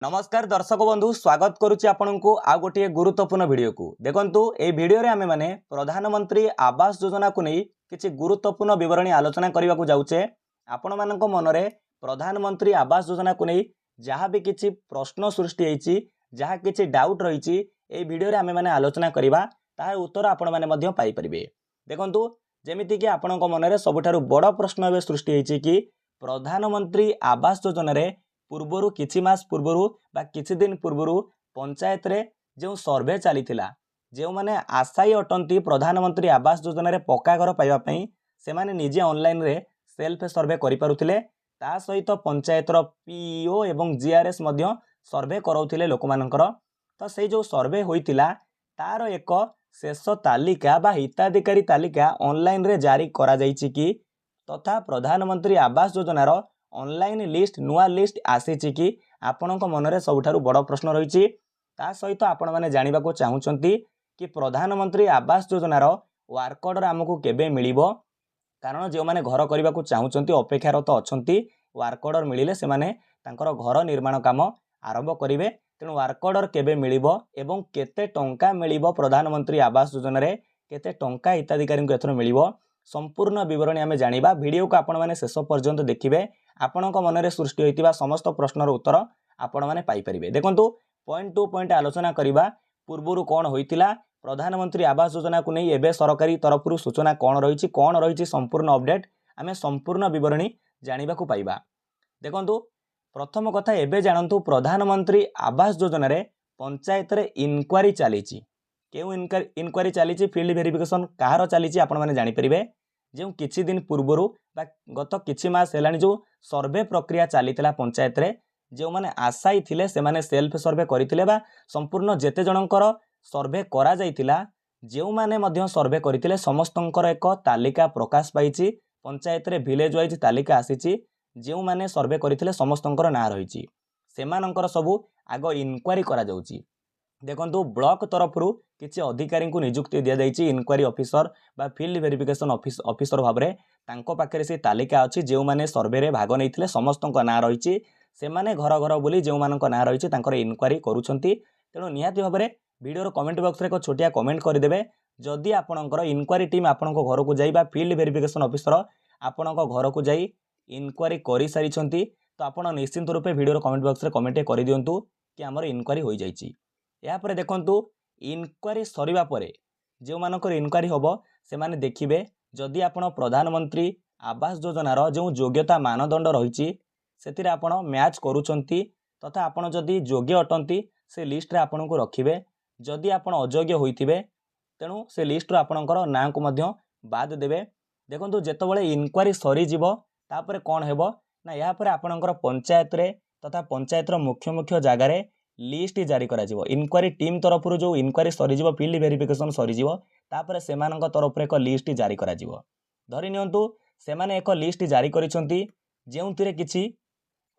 नमस्कार दर्शक बंधु स्वागत करुच्ची आपनकु आ गोटे गुरुत्वपूर्ण वीडियो को देखंतु ए वीडियो रे आमे माने प्रधानमंत्री आवास योजना को नहीं किछि गुरुत्वपूर्ण विवरणी आलोचना करबा को जाउचे। आपण मानक मनरे प्रधानमंत्री आवास योजना को नहीं जहाँ भी किछि प्रश्न सृष्टि होईची जहाँ किछि डाउट रहिची ए वीडियो रे आमे माने आलोचना करबा तार उत्तर आपण माने मध्य पाई परिबे। देखंतु जेमिति कि आपणक मनरे सबुठारु बड़ प्रश्न एबे सृष्टि होईची कि प्रधानमंत्री आवास योजना रे पूर्वरु किछि मास पूर्वरु बा किछि दिन पूर्वरु पंचायत रे जो सर्वे चली जो माने आशायी अटंती प्रधानमंत्री आवास योजना रे पक्का घर पाइबा पई से माने निजे ऑनलाइन रे सेल्फ सर्वे करि पारुथिले ता सहित पंचायत रो पीईओ एवं जीआरएस मध्य सर्वे कराउथिले लोक मानकर। तो से जो सर्वे होइतिला तार एक शेष तालिका बा हिताधिकारी तालिका ऑनलाइन रे जारी करा जाइछि कि तथा प्रधानमंत्री आवास योजना रो ऑनलाइन लिस्ट नुआ लिस्ट आसीची कि आपणक मनरे सबुठारु बड़ प्रश्न रही ता सहित आपण माने जानिबा को चाहुचंती कि प्रधानमंत्री आवास योजना रो वर्क ऑर्डर आमको केबे मिलिबो कारण जो माने घर करबा को चाहुचंती अपेक्षारत अछंती वर्क ऑर्डर मिलिले से माने तांकर घर निर्माण काम आरंभ करिवे। तेणु वर्क ऑर्डर केबे मिलिबो एवं केते टंका मिलिबो प्रधानमंत्री आवास योजना रे केते टंका हिताधिकारी को एथरो मिलिबो संपूर्ण विवरणी आमे जानिबा। वीडियो को आपण माने शेष पर्यंत देखिबे आपणक मनरे सृष्टि होइतिबा समस्त प्रश्नर उत्तर आपण माने पाई परिबे। देखंतु पॉइंट टू पॉइंट आलोचना करिबा पूर्वरु कोन होइतिला प्रधानमंत्री आवास योजना को नहीं एबे सरकारी तरफरु सूचना कोन रहिछि संपूर्ण अपडेट आमे संपूर्ण विवरणी जानिबा को पाइबा। देखंतु प्रथम कथा एबे जानंतु प्रधानमंत्री आवास योजना रे पंचायत रे इनक्वारी चलीछि केउ इनक्वारी चलीछि फील्ड वेरिफिकेशन कहार चलीछि आपण माने जानि परिबे। जो किछि दिन पूर्वरु बा गत किछि मास हेलानी जो सर्वे प्रक्रिया चलीतिला पंचायत रे जो माने आशायी थिले से माने सेल्फ सर्वे करितिले बा संपूर्ण जेते जनकर सर्वे करा जाइतिला जो माने मध्य सर्वे करितिले समस्तंकर एक तालिका प्रकाश पाइछि पंचायत रे विलेज वाइज तालिका आसीछि जो माने सर्वे करितिले समस्तंकर ना रहिछि सेमानंकर सबु आगो इनक्वारी करा जाउछि। देखंतु ब्लॉक तरफरु किछि अधिकारी को नियुक्ति दिया जाइछि इनक्वारी ऑफिसर बा फील्ड वेरिफिकेशन ऑफिसर भाबरे तांको पाखरे से तालिका अछि जे माने सर्वे रे भाग नैथिले समस्तंक ना रहिछि से माने घर घर बोली जे मानक ना रहिछि तांकर इनक्वारी करूछंती। तेणु निहाती भाबरे वीडियो रो कमेंट बॉक्स रे एक छोटिया कमेंट करदेबे जदि आपणकर इनक्वारी टीम आपणको घर को जाई बा फील्ड वेरिफिकेशन ऑफिसर आपणको घर को जाई इनक्वारी करि सारिछंती तो आपण निश्चित रूपे वीडियो रो कमेंट बॉक्स रे कमेंट करि दियंतु कि हमर इनक्वारी होई जाइछि। या परे देखंतु इनक्वारी सरीबा परे जो मानकर इनक्वारी होबो से माने देखिबे जदि आपण प्रधानमंत्री आवास योजना रो जो योग्यता मानदंड रहिछि सेतिरे आपण मैच करूछंती तथा आपण जदि योग्य अटंती से लिस्ट रे आपण को रखिबे जदि आपण अयोग्य होइथिबे तेणु से लिस्ट रो आपणकर नाम को मध्य बाद देबे। देखंतु जेतबेले इनक्वारी सरी जिवो तापरे कोन हेबो ना या परे आपणकर पंचायत रे तथा पंचायत रो मुख्य मुख्य जागा रे लिस्ट जारी करा जिवो इनक्वारी टीम तरफरु जो इनक्वारी सरी जिवो फील्ड वेरिफिकेशन सरी जिवो तापरे सेमानक तरफ रे एक लिस्ट जारी करा जिवो। धरि नियंतु सेमाने एक लिस्ट जारी करिसंती जेउथिरे किछि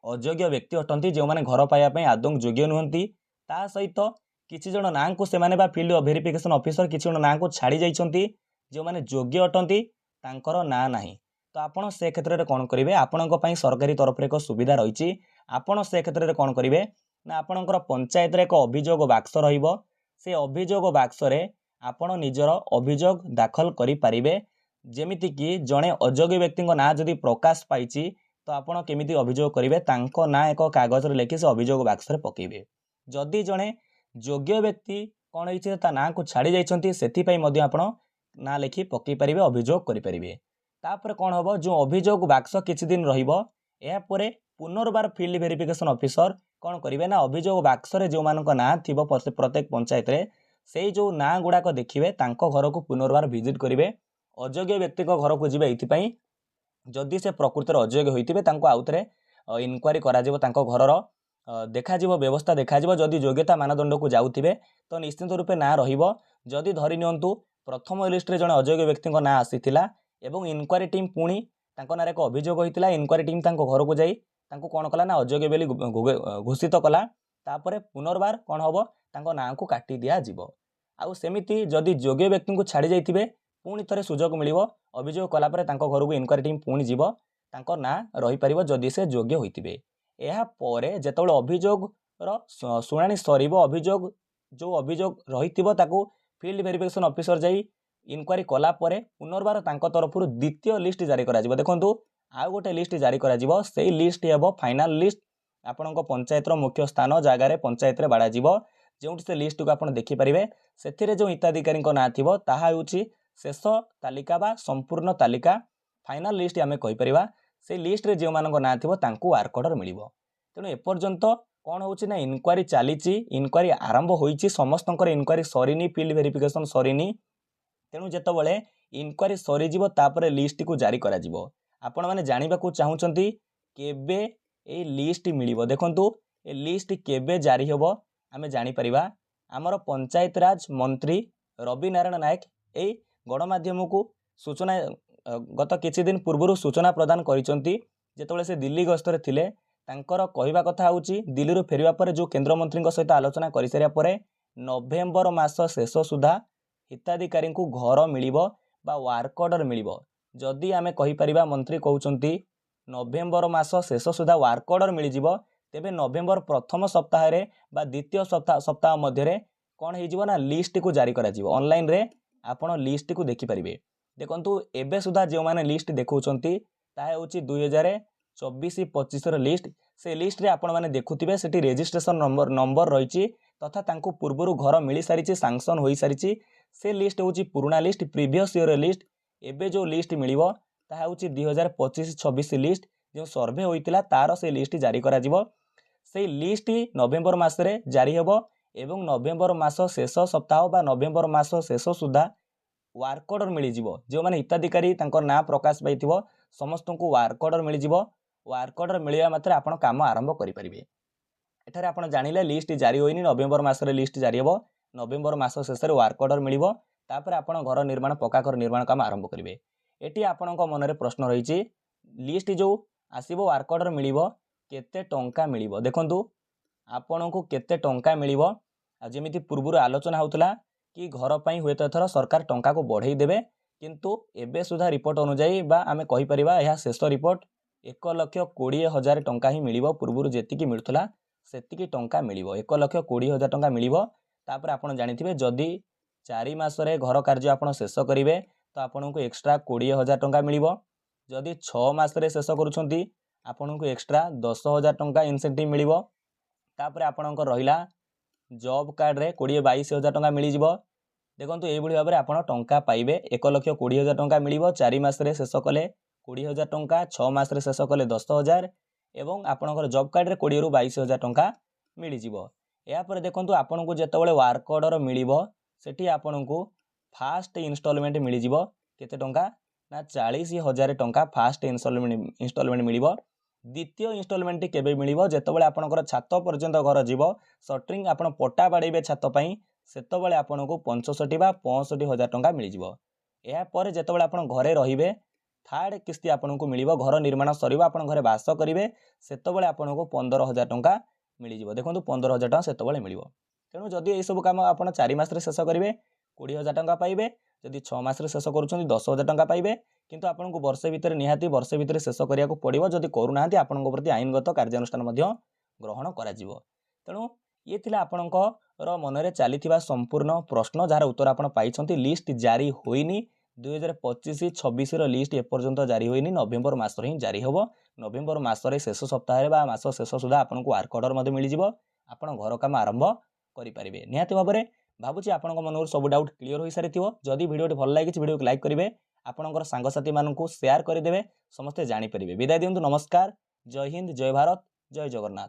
अयोग्य व्यक्ति अटंती जो माने घर पाया पई आदौ योग्य नुहंती ता सहित किछि जण नाम को सेमाने बा फील्ड वेरिफिकेशन ऑफिसर किछि जण नाम को छाडी जाइछंती जो माने योग्य अटंती तांकर ना नाही तो आपण से क्षेत्र रे कोन करिवे आपणक पई सरकारी तरफ रे एक सुविधा रहिछि आपण से क्षेत्र रे कोन करिवे ना आपणकर पंचायत रे एक अभियोग बाक्स रहिबो से अभियोग बाक्स रे आपण निजर अभियोग दाखल करि पारिबे जेमिति कि जणे अयोग्य व्यक्ति ना जदि प्रकाश पाइछि तो आपण केमिति अभियोग करिवे तांको ना एक कागज रे लेखि से अभियोग बाक्स रे पकेइबे। जदि जणे योग्य व्यक्ति कोन होइछि ता ना को छाडी जाइछंती सेति पई मध्ये आपण ना लेखि पकेइ पारिबे अभियोग करि पारिबे। तापर कोन होबो जो अभियोग बाक्स किछि दिन रहिबो एहा परे पुनर्बार फील्ड वेरिफिकेशन ऑफिसर कौन करिवे ना अभियोग बाक्स रे जो मानक ना थिबो प्रत्येक पंचायत रे सेई जो ना गुडाक देखिवे तांको घर को पुनर्बार विजिट करिवे अयोग्य व्यक्ति को घर को जिवे एथि पई जदि से प्रकृतिर अयोग्य होइतिबे तांको आउतरे इनक्वारी करा जिवो तांको घरर देखा जिवो व्यवस्था देखा जिवो जदि योग्यता मानदंड को जाउतिबे तो निश्चित रूपे ना रहिबो। जदि धरि नियंतु प्रथम लिस्ट रे जने अयोग्य व्यक्ति को ना आसीतिला एवं इनक्वारी टीम पुणी तांको नारे एक अभियोग होइतिला इनक्वारी टीम तांको घर को जाई तांको कोन कला ना अयोग्य बेली घोषित कला तापरे पुनर्बार कोन होबो तांको नाम को काटी दिया जिवो। आउ सेमिति जदि योग्य व्यक्ति को छाडी जाइतिबे पुणी थरे सुजोग मिलिबो अभियोग कला परे तांको घर को इनक्वारी टीम पुणी जिवो तांको ना रही परिबो जदि से योग्य होइतिबे। एहा परे जेतबेले अभियोग शुणाणी सर अभियोग जो अभियोग रही फील्ड वेरिफिकेशन ऑफिसर जाई इनक्वारी कला परे पुनर्बार तांको तरफरु द्वितीय लिस्ट जारी करा जिवो। देखंतु आउ गोटे लिस्ट जारी करा जिवो, सेही लिस्ट हेबो फाइनल लिस्ट आपणको पंचायतर मुख्य स्थान जगार पंचायत रे बाड़ा जिवो। जोंटी से लिस्ट को आपण देखि परिबे सेथिरे जो हिताधिकारी ना थिबो ताहा हेउची शेष तालिका बा संपूर्ण तालिका फाइनल लिस्ट आमे कहि परिबा। से लिस्ट रे जे मानको ना थिबो तांको वार्क ऑर्डर मिलिबो। तेणु एपर्यंत कौन होची ना इनक्वारी चलीची, इनक्वारी आरंभ होईची, समस्तंकर इनक्वारी सरीनी, फील्ड वेरिफिकेशन सरीनी। तेणु जेतबळे इनक्वारी सरी जिवो तापरे लिस्ट को जारी करा जिवो। आपण माने जानिबा को चाहुचंती केबे ए लिस्ट मिलिबो। देखंतु ए लिस्ट केबे जारी हेबो आमे जानि परिबा। हमर पंचायत राज मंत्री रवि नारायण नायक ए गणमाध्यम को सूचना गत किछि दिन पूर्व सूचना प्रदान करिसंती। जेतबळे से दिल्ली गस्तरे थिले तांकर कहिबा कथा होची दिल्ली रो फेरिबा परे जो केंद्र मंत्री सहित आलोचना करि सारिया परे नवेम्बर मास शेष सुधा हिताधिकारी को घर मिलिबो बा वार्क ऑर्डर मिलिबो। जदि आमे कहि परिबा मंत्री कहउचंती नवेम्बर मास शेष सुधा वार्क ऑर्डर मिलि जिवो, तेबे नवेम्बर प्रथम सप्ताह रे बा द्वितीय सप्ताह मध्य रे कोन हे जिवो ना लिस्ट को जारी करा जिवो। ऑनलाइन रे आपण लिस्ट को देखि परिबे। देखंतु एबे सुधा जे माने लिस्ट देखउचंती ताहे होची 2024-25 रो लिस्ट। से लिस्ट रे आपण माने देखुथिबे सेठी रजिस्ट्रेशन नंबर रहिची तथा तांको पूर्वरु घर मिली सारिची, सैंक्शन होई सारिची। से लिस्ट होची पुराना लिस्ट, प्रीवियस ईयर लिस्ट। एबे जो लिस्ट मिलिबो ताहा होची 2025-26 लिस्ट जो सर्वे होइतिला तार से लिस्ट जारी करा जिवो। से लिस्ट नवेम्बर मास रे जारी हेबो एवं नवेम्बर मास शेष सप्ताह बा नवेम्बर मास शेष सुधा वार्क ऑर्डर मिली जिवो। जो माने हिताधिकारी तांकर ना प्रकाश पाइथिबो समस्त को वार्क ऑर्डर मिली जिवो। वार्क ऑर्डर मिलिया मात्र आपण काम आरंभ करि परिबे। एठारे आपण जानिले लिस्ट जारी होइनी, नवेम्बर मास रे लिस्ट जारी हेबो, नवेम्बर मास शेष रे वार्क ऑर्डर मिलिबो, तापर आपण घर निर्माण पक्का घर निर्माण काम आरंभ करिवे। एटी आपणको मनरे प्रश्न रहिछि लिस्ट जो आसीबो वार्क ऑर्डर मिलिबो केते टंका मिलिबो। देखंतु आपणको केते टंका मिलिबो जेमिति पूर्वरु आलोचना होतला कि घर पई होयत एथर सरकार टंका को बढ़ाई देबे, किंतु एबे सुधा रिपोर्ट अनुसार बा आमे कहि परिबा यहा शेष रिपोर्ट 1,20,000 टंका ही मिलिबो। पूर्वरु जेतिकी मिलुथला सेतिकी टंका मिलिबो, 1,20,000 टंका मिलिबो। तापर आपण जानिथिबे जदी 4 मास रे घर कार्य आपण शेष करिवे तो आपनको एक्स्ट्रा 20,000 टंका मिलिबो। जदी 6 मास रे शेष करूछंती आपनको एक्स्ट्रा 10,000 टंका इनसेंटिव मिलिबो। तापर आपणकर रहिला जॉब कार्ड रे 20-22,000 टंका मिली जिवो। देखंतु एई भली भाबरे आपण टंका पाइबे। 1,20,000 टंका मिलिबो 4 मास रे शेष कले 20,000 टंका, 6 मास रे शेष कले 10,000 एवं आपणकर जॉब कार्ड रे 20-22,000 टंका मिली जिवो। या पर देखंतु आपनको जेतबेले वार्क ऑर्डर मिलिबो सेठी आपनको फास्ट इंस्टॉलमेंट मिली जिवो। केते टंका ना 40,000 टंका फास्ट इंस्टॉलमेंट मिलिबो। द्वितीय इंस्टॉलमेंट केबे मिलिबो जेतबेले आपणकर छात पर्यंत घर जिवो, शटरिंग आपण पट्टा बाड़ेबे छात पई सेतबेले आपनको 65 बा 65,000 टंका मिली जिवो। या पर जेतबेले आपण घरे रहिबे थर्ड किस्ती आपनको मिलिबो, घर निर्माण सरीबो आपण घरे वास करिवे सेतबेले आपनको 15,000 टंका मिली जिवो। देखंतु 15,000 टंका सेतबेले मिलिबो। तेणु जदि एई सब काम आपण 4 मास रे शेष करिवे 20,000 टंका पाइबे, जदि 6 मास रे शेष करूछंती 10,000 टंका पाइबे, किंतु आपनको वर्षे भितर निहाती वर्षे भितर शेष करिया को पड़िबो। जदि करू नाहंती आपनको प्रति आईनगत कार्यानुष्ठान मध्य ग्रहण करा जिवो। तेणु ये थिला आपणकर मनरे चलीथिबा संपूर्ण प्रश्न जार उत्तर आपण पाइछंती। लिस्ट जारी होइनी 2025-26 रो लिस्ट एपर्यंत जारी होइनी, नवेम्बर मास रे ही जारी होबो। नवेम्बर मास रे शेष सप्ताह रे बा मास शेष सुधा आपनको वार्क ऑर्डर मध्ये मिली जिवो। आपण घर काम आरंभ करि परिबे। निहाती भाबरे भाबुची आपनको मनर सब डाउट क्लियर होई सारिथिबो। जदि वीडियोटी भल लागिछि वीडियो को लाइक करिवे, आपणकर सांगसाथी माननकु शेयर करि देबे, समस्त जानि परिबे। विदाय दियंतु, नमस्कार, जय हिंद, जय भारत, जय जगन्नाथ।